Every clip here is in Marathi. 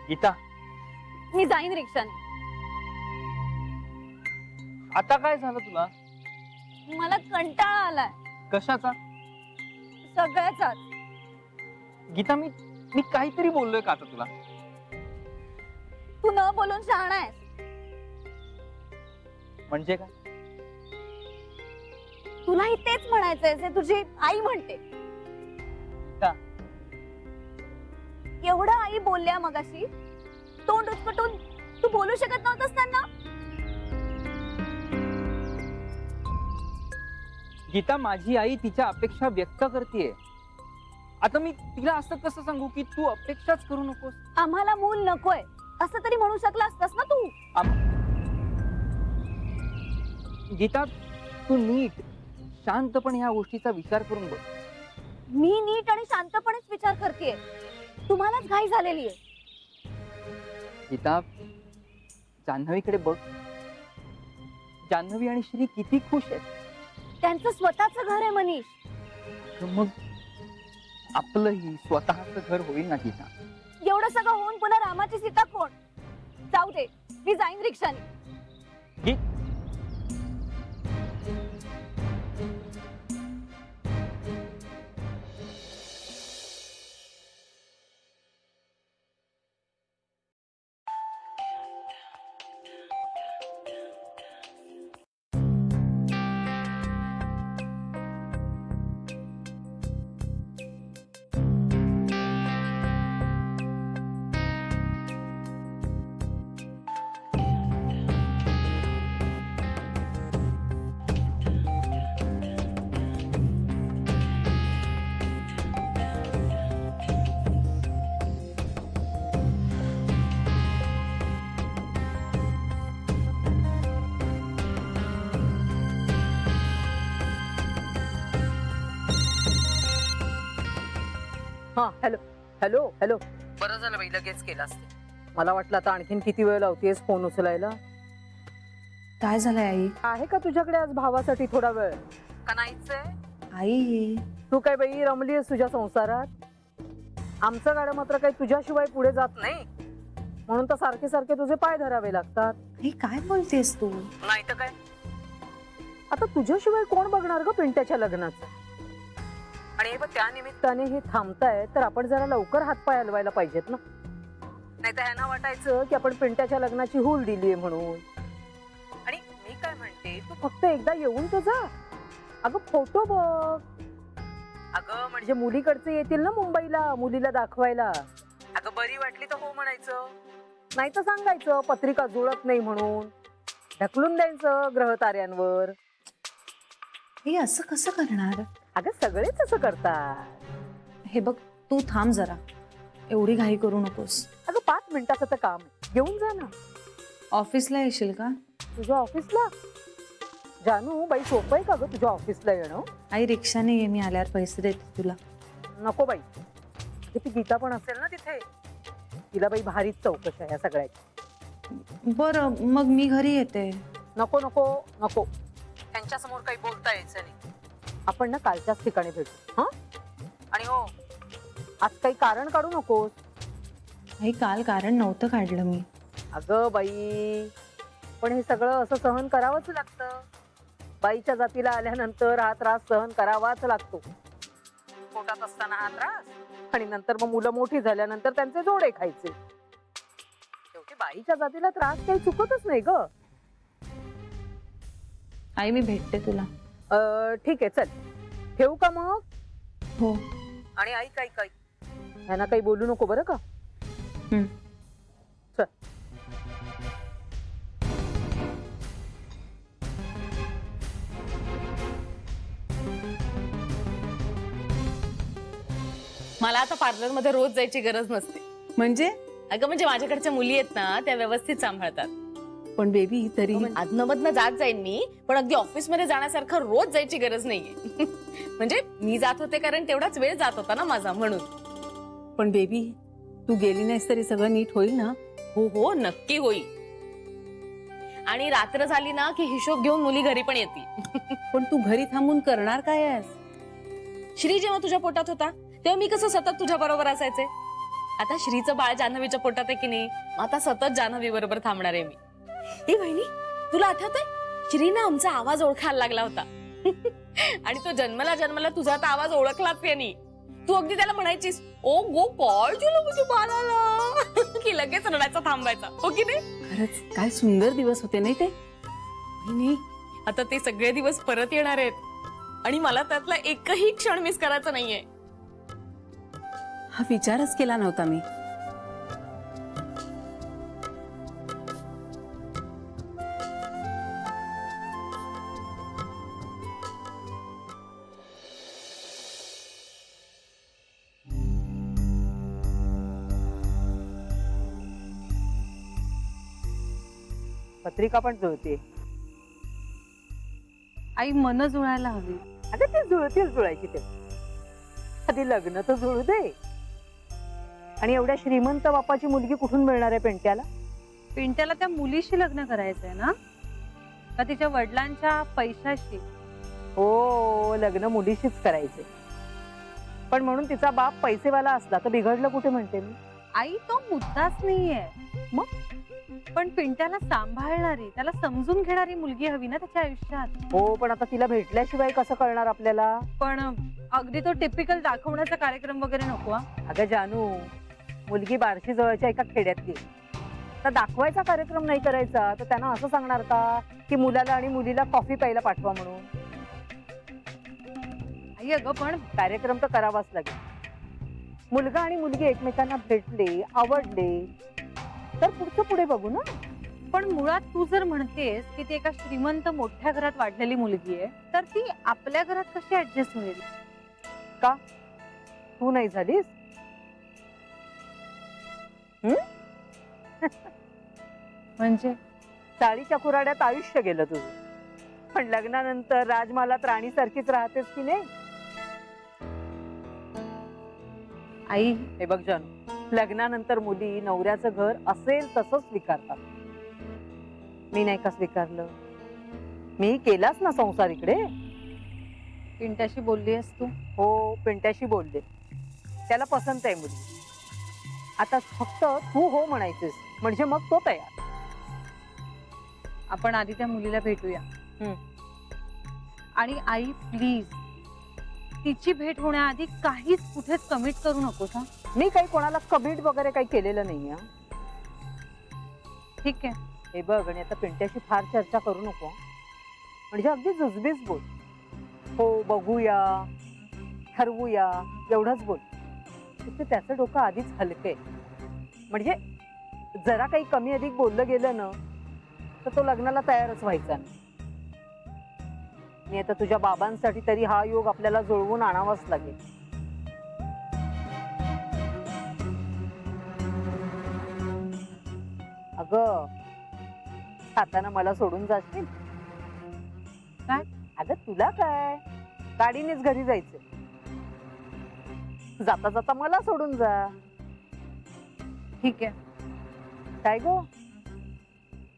गीता, मी जाईन रिक्षाने. आता काय झालं तुला? मला कंटाळा आलाय कशाचा? सगळ्याचाच. गीता, मी काहीतरी बोललोय का आता तुला? तू न बोलून शहाणा आहेस. म्हणजे काय? तुलाही तेच म्हणायचंय जे तुझी आई म्हणते. का? एवढं आई बोलल्या मगाशी, तोंड उचकटून तू बोलू शकत नव्हतंस त्यांना? गीता, माझी आई तिच्या अपेक्षा व्यक्त करतेय. आता मी तिला असं कसं सांगू की तू अपेक्षाच करू नकोस? आम्हाला मूल नकोय असं तरी म्हणू शकला असतास ना तू. गीता, तू नीट शांतपणे ह्या गोष्टीचा विचार करून बघ. मी नीट आणि शांतपणेच विचार करतेय. तुम्हालाच घाई झालेली आहे. गीता, जान्हवीकडे बघ. जान्हवी आणि श्री किती खुश आहेत. त्यांचं स्वतःच घर आहे मनीष. तर मग आपलंही स्वतःच घर होईल ना गीता? एवढं सगळं होऊन पुन्हा रामाची सीता कोण? जाऊ दे, मी जाईन रिक्षाने. हा, हॅलो हॅलो हॅलो. बरं झालं बाई, लगेच केलास ते. मला वाटलं आता आणखीन किती वेळ लावतेस फोन उचलायला. काय झालंय आई? आहे का तुझ्याकडे आज भावासाठी थोडा वेळ? का नाहीच आहे? आई तू काय बाई रमलीस तुझ्या संसारात? आमचं गाडं मात्र काही तुझ्याशिवाय पुढे जात नाही, म्हणून तर सारखे सारखे तुझे पाय धरावे लागतात. आई काय बोलतेस तू? नाही तर काय. आता तुझ्याशिवाय कोण बघणार ग पिंट्याच्या लग्नाचं? आणि हे बघ, त्या निमित्त त्याने हे थांबताय तर आपण जरा लवकर हातपाय हलवायला पाहिजेत ना. नाही तर ह्यांना वाटायचं की आपण पिंट्याच्या लग्नाची हूल दिलीये म्हणून. आणि मी काय म्हणते, तू फक्त एकदा येऊन तर जा. अगं फोटो बघ. अगं म्हणजे म्हणजे मुलीकडचे येतील ना मुंबईला मुलीला दाखवायला. अगं बरी वाटली तर हो म्हणायचं. नाही तर सांगायचं पत्रिका जुळत नाही म्हणून. ढकलून द्यायचं ग्रह ताऱ्यांवर. हे असं कसं करणार? अगं सगळेच असं करतात. हे बघ, तू थांब जरा, एवढी घाई करू नकोस. अगं 5 मिनिटाचं तर काम आहे. येऊन जा ना. ऑफिसला येशील का? तुझ्या ऑफिसला? जानू बाई, सोपं आहे का ग तुझ्या ऑफिसला येणं? आई रिक्षाने ये, मी आल्यावर पैसे देते तुला. नको बाई. ती गीता पण असेल ना तिथे. तिला बाई भारीच चौकशी आहे या सगळ्याची. बरं, मग मी घरी येते. नको नको नको. त्यांच्या समोर काही बोलता यायचं नाही. आपण ना कालच्याच ठिकाणी भेटू. हा, आणि हो, आज काही कारण काढू नकोस. आई काल कारण नव्हतं काढलं मी. अगं बाई, पण हे सगळं असं सहन करावंच लागतं. बाईच्या जातीला आल्यानंतर हा त्रास सहन करावाच लागतो. पोटात असताना हा त्रास, आणि नंतर मग मुलं मोठी झाल्यानंतर त्यांचे जोडे खायचे. शेवटी बाईच्या जातीला त्रास काही चुकतच नाही ग. आई मी भेटते तुला. ठीक आहे, चल ठेवू का मग? हो. आणि आई काय काय ह्यांना काही बोलू नको बरं का? चल. मला आता पार्लर मध्ये रोज जायची गरज नसते. म्हणजे? अगं म्हणजे माझ्याकडच्या मुली आहेत ना, त्या व्यवस्थित सांभाळतात. पण बेबी तरी आदनमधनं जात जाईन मी, पण अगदी ऑफिस मध्ये जाण्यासारखं रोज जायची गरज नाहीये. म्हणजे मी जात होते कारण तेवढाच वेळ जात होता ना माझा, म्हणून. पण बेबी तू गेली नाहीस तरी सगळं नीट होईल ना? हो हो, नक्की होईल. आणि रात्र झाली ना की हिशोब घेऊन मुली घरी पण येतील. पण तू घरी थांबून करणार काय आहेस? श्री जेव्हा तुझ्या पोटात होता तेव्हा मी कसं सतत तुझ्या बरोबर असायचे. आता श्रीचं बाळ जान्हवीच्या पोटात आहे की नाही, मग आता सतत जान्हवी बरोबर थांबणार आहे मी. ए बहिणी, तुला आठवतंय श्रीने आमचा आवाज ओळखायला लागला होता. आणि तो जन्मला तुझा आता आवाज ओळखलाच यांनी. तू अगदी त्याला म्हणायचीस, ओ गो काय झालं म्हणजे बाळाला, की लगेच रडायचा थांबायचा, हो की नाही? खरंच काय सुंदर दिवस होते नाही ते. बहिणी, आता ते सगळे दिवस परत येणार आहेत आणि मला त्यातला एकही क्षण मिस करायचा नाहीये. हा विचारच केला नव्हता मी. पत्रिका पण जुळते. आई मन जुळायला हवी. अगं ते जुळायची ते. आधी लग्न तर जुळू दे. आणि एवढ्या श्रीमंत बापाची मुलगी कुठून मिळणार आहे पेंट्याला? पिंट्याला त्या मुलीशी लग्न करायचंय ना, का तिच्या वडिलांच्या पैशाशी? हो, लग्न मुलीशीच करायचे. पण म्हणून तिचा बाप पैसेवाला असला तर बिघडलं कुठे म्हणते मी. आई तो मुद्दाच नाहीये. मग? पण पिंट्याला सांभाळणारी, त्याला समजून घेणारी मुलगी हवी ना त्याच्या आयुष्यात. हो, पण आता तिला भेटल्याशिवाय कसं कळणार आपल्याला? पण अगदी तो टिपिकल दाखवण्याचा कार्यक्रम वगैरे नको. अगं जानू, मुलगी बार्शी जवळच्या एका खेड्यातली. तर दाखवायचा कार्यक्रम नाही करायचा तर त्यांना असं सांगणार का की मुलाला आणि मुलीला कॉफी प्यायला पाठवा म्हणून? आई अगं पण कार्यक्रम तर करावाच लागेल. मुलगा आणि मुलगी एकमेकांना भेटले, आवडले तर पुढचं पुढे बघू ना. पण मुळात तू जर म्हणतेस की ती एका श्रीमंत मोठ्या घरात वाढलेली मुलगी आहे, तर ती आपल्या घरात कशी ऍडजस्ट होईल? का तू नाही झालीस? म्हणजे चाळीच्या कुराड्यात आयुष्य गेलं तुझं, पण लग्नानंतर राजमालात राणीसारखीच राहतेस की नाही? आई हे बघ जानू, लग्नानंतर मुली नवऱ्याचं घर असेल तसंच स्वीकारतात. मी नाही का स्वीकारलं? मी केलाच ना संसार इकडे. पिंट्याशी बोललीस तू? हो, पिंट्याशी बोलले. त्याला पसंत आहे मुली. आता फक्त तू हो म्हणायचीस म्हणजे मग तो तयार. आपण आधी त्या मुलीला भेटूया. आणि आई प्लीज, तिची भेट होण्याआधी काहीच कुठेच कमिट करू नकोस. हा, मी काही कोणाला कमिट वगैरे काही केलेलं नाहीये. ठीक आहे. हे बघ, आणि आता पिंट्याशी फार चर्चा करू नको. म्हणजे अगदी जुजबीच बोल. हो, बघूया, ठरवूया, एवढंच बोल. फक्त त्याचं डोकं आधीच हलकंय. म्हणजे जरा काही कमी अधिक बोललं गेलं ना तर तो लग्नाला तयारच व्हायचा नाही. आणि आता तुझ्या बाबांसाठी तरी हा योग आपल्याला जुळवून आणावाच लागेल. अगं, हाताने मला सोडून जाशील काय? अगं तुला काय, गाडीनेच घरी जायचं. जाता जाता मला सोडून जा. ठीक आहे. काय गो,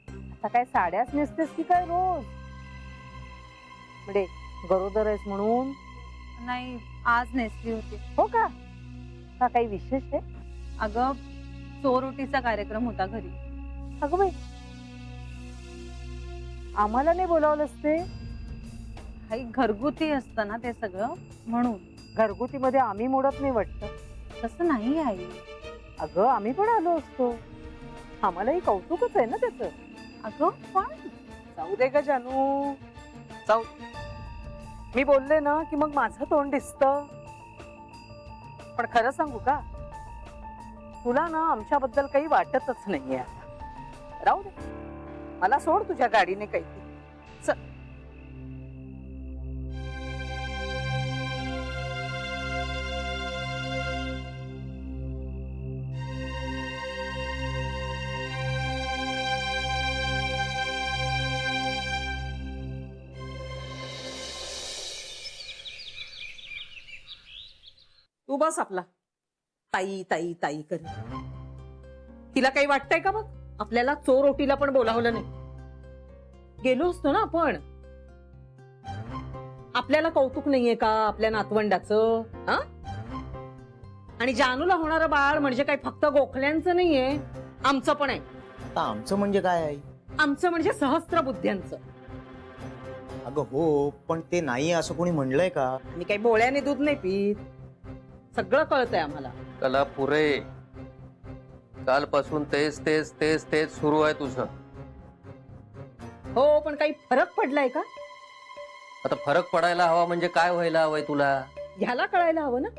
आता काय साड्याच नेसतेस की काय रोज? म्हणजे गरोदर आहेस म्हणून? नाही, आज नेसली होती. हो का? का काही विशेष आहे? अगं, चोरोटीचा कार्यक्रम होता घरी. अगं बाई, आम्हाला नाही बोलावलंस ते? काही घरगुती असतं ना ते सगळं, म्हणून. घरगुती मध्ये आम्ही मोडत नाही वाटतं. तसं नाही आई. अगं, आम्ही पण आलो असतो. आम्हालाही कौतुकच आहे ना त्याचं. अगं पण जाऊ दे ग जानू, जाऊ. मी बोलले ना की मग माझं तोंड दिसतं. पण खरं सांगू का, तुला ना आमच्याबद्दल काही वाटतच नाहीये. राहू दे, मला सोड तुझ्या गाडीने काही. चल. तू बस आपला ताई ताई ताई कर. तिला काही वाटतंय का? मग आपल्याला चोर ओटीला पण बोलावलं नाही. गेलो असतो ना आपण. आपल्याला कौतुक नाहीये का आपल्या नातवंडाचं? हा, आणि जानूला होणारं बाळ म्हणजे काय फक्त गोखल्यांचं नाहीये, आमचं पण आहे. आता आमचं म्हणजे काय आहे? आमचं म्हणजे सहस्त्र बुद्ध्यांचं. अगं हो, पण ते नाही असं कोणी म्हणलंय का? मी काही बोळ्याने दूध नाही पीत, सगळं कळतंय आम्हाला. कला पुरे कालपासून तेच तेच तेच तेच सुरू आहे तुझं. हो, पण काही फरक पडलाय का? आता फरक पडायला हवा म्हणजे काय व्हायला हवंय तुला? ह्याला कळायला हवं ना.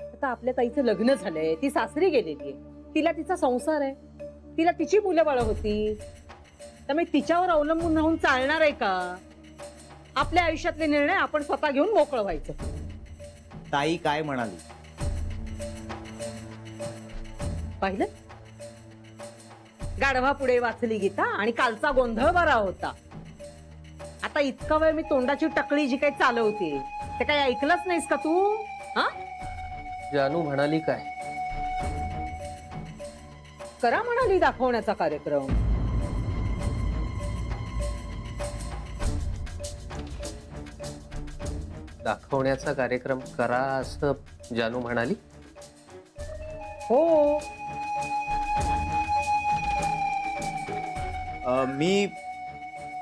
आता आपल्या ताईचं लग्न झालंय, ती सासरी गेलेली आहे, तिला तिचा संसार आहे, तिला तिची मुलं बाळ होती, त्यामुळे तिच्यावर अवलंबून राहून चालणार आहे का? आपल्या आयुष्यातले निर्णय आपण स्वतः घेऊन मोकळं व्हायचं. ताई काय म्हणाली? पाहिलं, गाढवा पुढे वाचली गीता आणि कालचा गोंधळ बरा होता. आता इतका वेळ मी तोंडाची टकळी जी काही चालवते ते काही ऐकलंच नाहीस का तू? हा, जानू म्हणाली काय? करा म्हणाली दाखवण्याचा कार्यक्रम. दाखवण्याचा कार्यक्रम करा असं जानू म्हणाली? हो,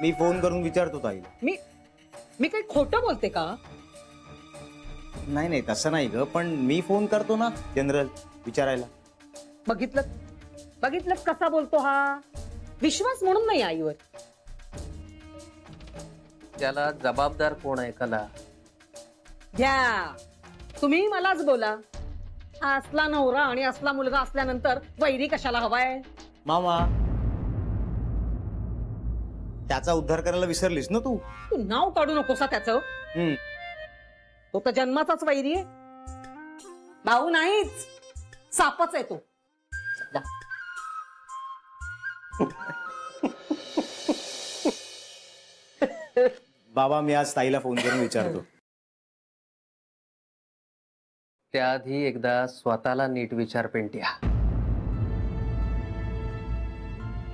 मी फोन करून विचारतो ताईला. मी काही खोटं बोलते का? नाही नाही तसं नाही ग, पण मी फोन करतो ना जनरल विचारायला. बघितलं कसा बोलतो हा. विश्वास म्हणून नाही आईवर. त्याला जबाबदार कोण आहे कला? घ्या, तुम्ही मलाच बोला. हा असला नवरा आणि असला मुलगा असल्यानंतर वैरी कशाला हवाय? मामा, त्याचा उद्धार करायला विसरलीस ना तू? तू नाव काढू नकोसा त्याचं. हम्म. तो तर जन्माचाच वैरी आहे. भाऊ नाहीच, सापच आहे तो. जा. बाबा, मी आज ताईला फोन करून विचारतो. त्याआधी एकदा स्वतःला नीट विचार पेंट्या.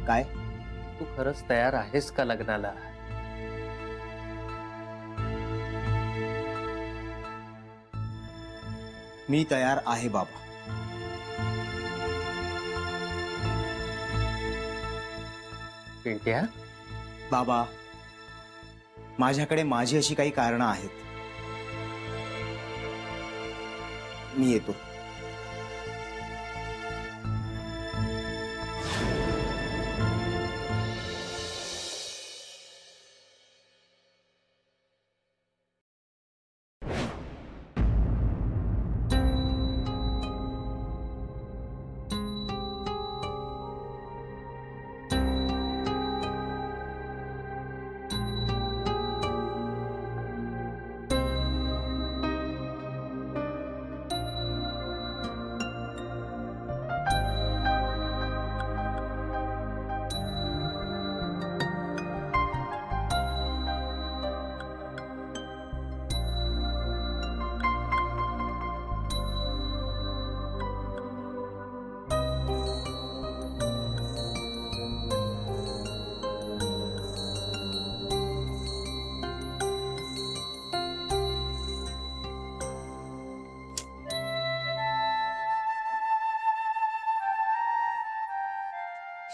काय? तू खरंच तयार आहेस का लग्नाला? मी तयार आहे बाबा. पेंट्या, बाबा, माझ्याकडे माझी अशी काही कारणं आहेत. मी येतो.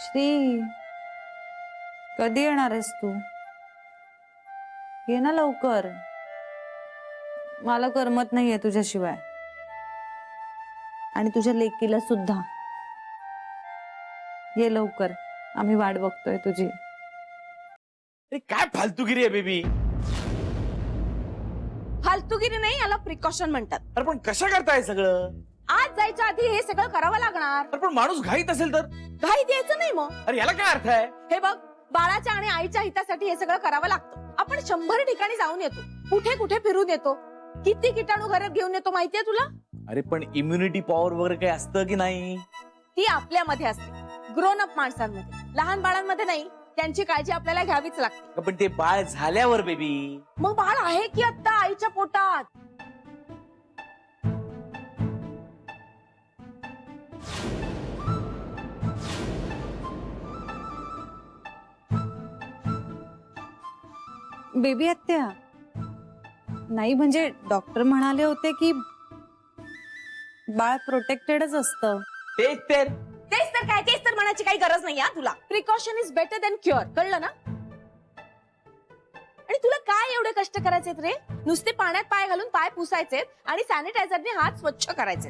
श्री, कधी येणार आहेस तू? ये ना लवकर. मला करमत नाहीये तुझ्याशिवाय, आणि तुझ्या लेकीला सुद्धा. ये लवकर, आम्ही वाट बघतोय तुझी. अरे काय फालतूगिरी आहे बेबी. फालतूगिरी नाही, याला प्रिकॉशन म्हणतात. अरे पण कशा करताय सगळं? आज जायच्या आधी हे सगळं करावं लागणार. अरे पण माणूस घाईत असेल तर? घाई द्यायचं नाही मग. अरे याला काय अर्थ आहे? हे बघ, बाळाच्या आणि आईच्या हितासाठी हे सगळं करावं लागतं. आपण 100 ठिकाणी जाऊन येतो, कुठे कुठे फिरून येतो, किती किटाणू घरात घेऊन येतो माहितीये तुला? अरे पण इम्युनिटी पॉवर वगैरे काही असतं की नाही? ती आपल्यामध्ये असते, ग्रोन अप माणसांमध्ये. लहान बाळांमध्ये नाही. त्यांची काळजी आपल्याला घ्यावीच लागते. पण ते बाळ झाल्यावर बेबी. मग बाळ आहे की आता आईच्या पोटात. बेबी आत्या, नाही म्हणजे डॉक्टर म्हणाले होते की बाळ प्रोटेक्टेडच असतं. तेच तर. तेच तर म्हणायची काही गरज नाही तुला. Precaution is better than cure, कळलं ना? आणि तुला काय एवढे कष्ट करायचे रे? नुसते पाण्यात पाय घालून पाय पुसायचे आणि सॅनिटायझरने हात स्वच्छ करायचे.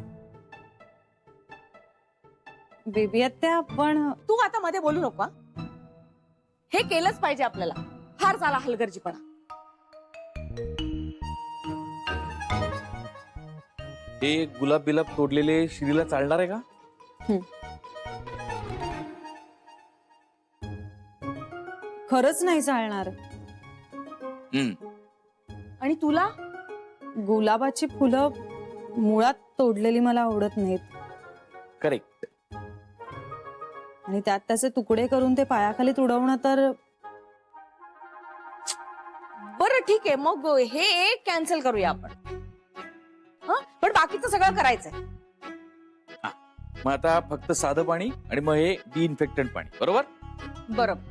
बेबी आत्या, पण तू आता मध्ये बोलू नको हा. हे केलंच पाहिजे आपल्याला. फार झाला हलगर्जीपणा. हे गुलाब बिलाब तोडलेले श्रीला चालणार आहे का? खरंच नाही चालणार. आणि तुला? गुलाबाची फुलं मुळात तोडलेली मला आवडत नाहीत. करेक्ट. आणि त्यात त्याचे तुकडे करून ते पायाखाली तुडवणं तर. बरं ठीक आहे, मग हे एक कॅन्सल करूया आपण. पण बाकीचं सगळं करायचंय. मग आता फक्त साधं पाणी आणि मग हे डिइन्फेक्टंट पाणी, बरोबर? बरोबर.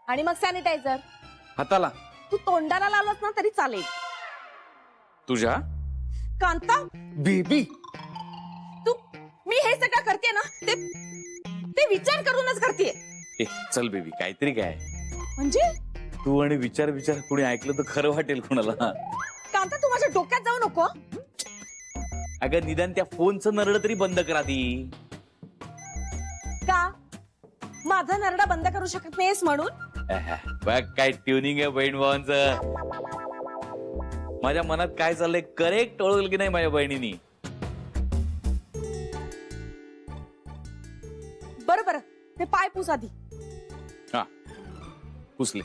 आणि मग सॅनिटायझर हाताला. तू तोंडाला लावलंस ना तरी चालेल. तुझ्या कांता बेबी, तू मी हे सगळं करते ना ते विचार करूनच करते. चल बेबी, काहीतरी काय म्हणजे तू आणि विचार कोणी ऐकलं तर खरं वाटेल कोणाला. कांता तू माझ्या डोक्यात जाऊ नको. अगं निदान त्या फोनचं नरड तरी बंद करा ती. का माझा नरडा बंद करू शकत नाहीस म्हणून? बघ काय ट्युनिंग आहे बहीण भावांचं. माझ्या मनात काय चाललंय करेक्ट ओळखलं की नाही माझ्या बहिणीनी. बरं ते पाय पुस आधी. हा पुसले.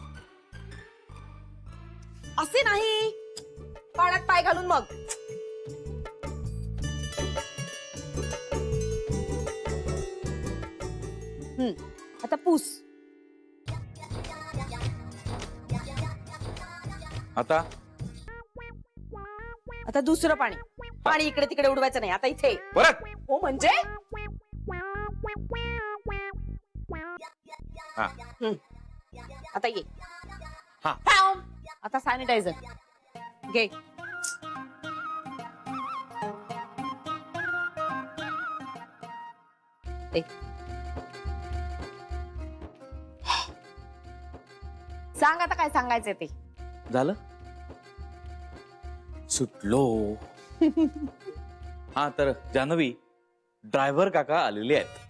असे नाही, पाण्यात पाय घालून मग. आता पुस. आता दुसरं पाणी इकडे तिकडे उडवायचं नाही. आता इथे परत. हो म्हणजे हा. आता ये. हा. आता सॅनिटायझर घे. सांग आता काय सांगायचंय ते. झालं सुटलो. हा तर जान्हवी, ड्रायव्हर काका आलेले आहेत.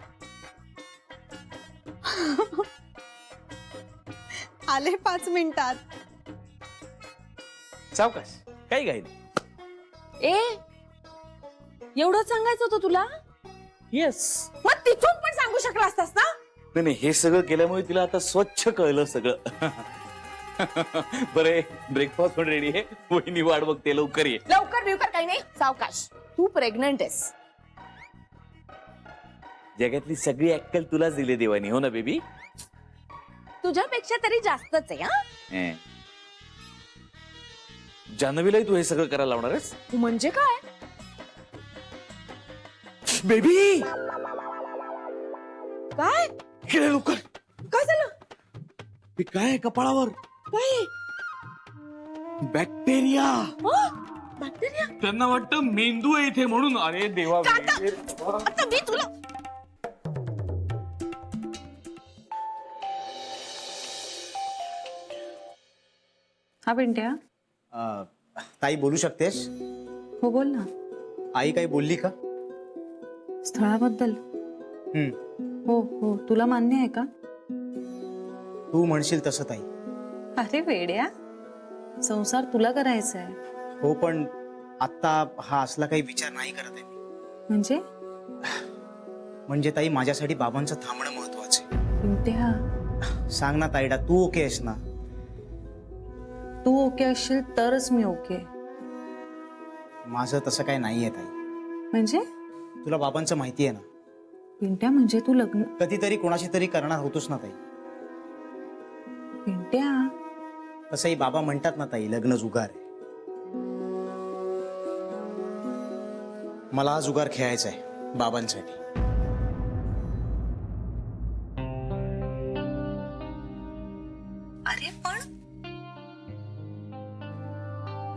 आले 5 मिनिटात. सावकाश, काही काही नाही. एवढं सांगायचं होतं तुला? येस. मग तिथून पण सांगू शकला असतास ना. नाही, हे सगळं केल्यामुळे तिला आता स्वच्छ कळलं सगळं. बरे, ब्रेकफास्ट पण रेडी आहे. वहिनी वाट बघते, लवकर ये. लवकर काही नाही, सावकाश. तू प्रेग्नंट आहेस. जगातली सगळी अक्कल तुलाच दिली देवानी, हो ना बेबी? तुझ्यापेक्षा तरी जास्तच आहे. हा जान्हवीलाही तू हे सगळं करायला लावणार आहेस? म्हणजे काय बेबी? काय केलं लवकर. काय झालं? हे काय आहे कपाळावर? काय बॅक्टेरिया. बॅक्टेरिया? त्यांना वाटतं मेंदू आहे इथे म्हणून. अरे देवा. आता मी तुला. हा पिंट्या. ताई बोलू शकतेस? हो बोल ना. आई काही बोलली का? स्थळाबद्दल? हो हो, तुला मान्य आहे का? तू म्हणशील तसं ताई. अरे वेड्या, संसार तुला करायचा आहे. हो, पण आता हा असला काही विचार नाही करत आहे मी. म्हणजे ताई, माझ्यासाठी बाबांचं थांबणं महत्वाचं आहे. पिंट्या, सांग ना ताईडा, तू ओके आहेस ना? तू ओके असशील तरच मी ओके. माझं तसं काही नाहीये ताई. म्हणजे? तुला बाबांचं माहिती आहे ना. पिंट्या, म्हणजे तू लग्न कधीतरी कोणाशी तरी करणार होतोस ना ताई. पिंट्या, तसंही बाबा म्हणतात ना ताई, लग्न जुगार आहे. मला हा जुगार खेळायचा आहे बाबांसाठी. अरे पण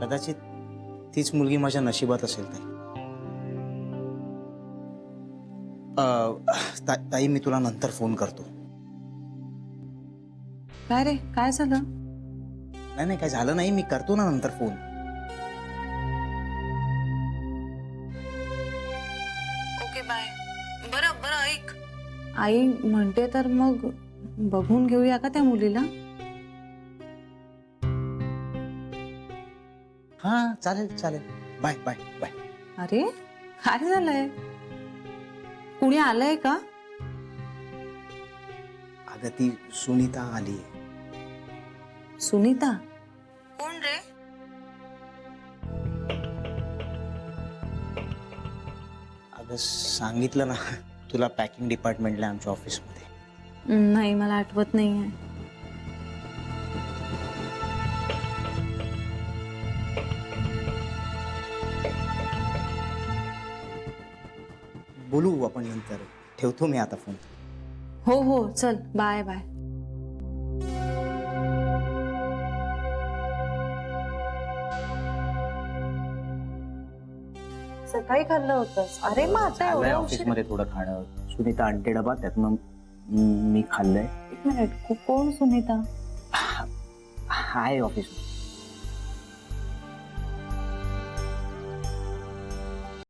कदाचित तीच मुलगी माझ्या नशिबात असेल ताई. ताई मी तुला नंतर फोन करतो. काय रे काय झालं? नाही काय झालं नाही, मी करतो ना नंतर फोन. Okay bye. बरं बरं ऐक, आई म्हणते तर मग बघून घेऊया का त्या मुलीला? हा चालेल चालेल. Bye bye bye. अरे काय झालंय? कुणी आलंय का? अगं ती सुनीता आली. सुनीता? कोण रे? अगं सांगितलं ना तुला, पॅकिंग डिपार्टमेंटला आमच्या ऑफिसमध्ये. नाही मला आठवत नाहीये. बोलू आपण नंतर. ठेवतो मी आता फोन. हो हो चल बाय बाय. सकाळी खाल्लं होतंस. अरे मग आता झालंय एवढ्या उशिरा? ऑफिसमध्ये थोडं खाणं. सुनीता आणते डबा, त्यातनं मी खाल्लंय. एक मिनिट कोण सुनीता? हाय ऑफिस.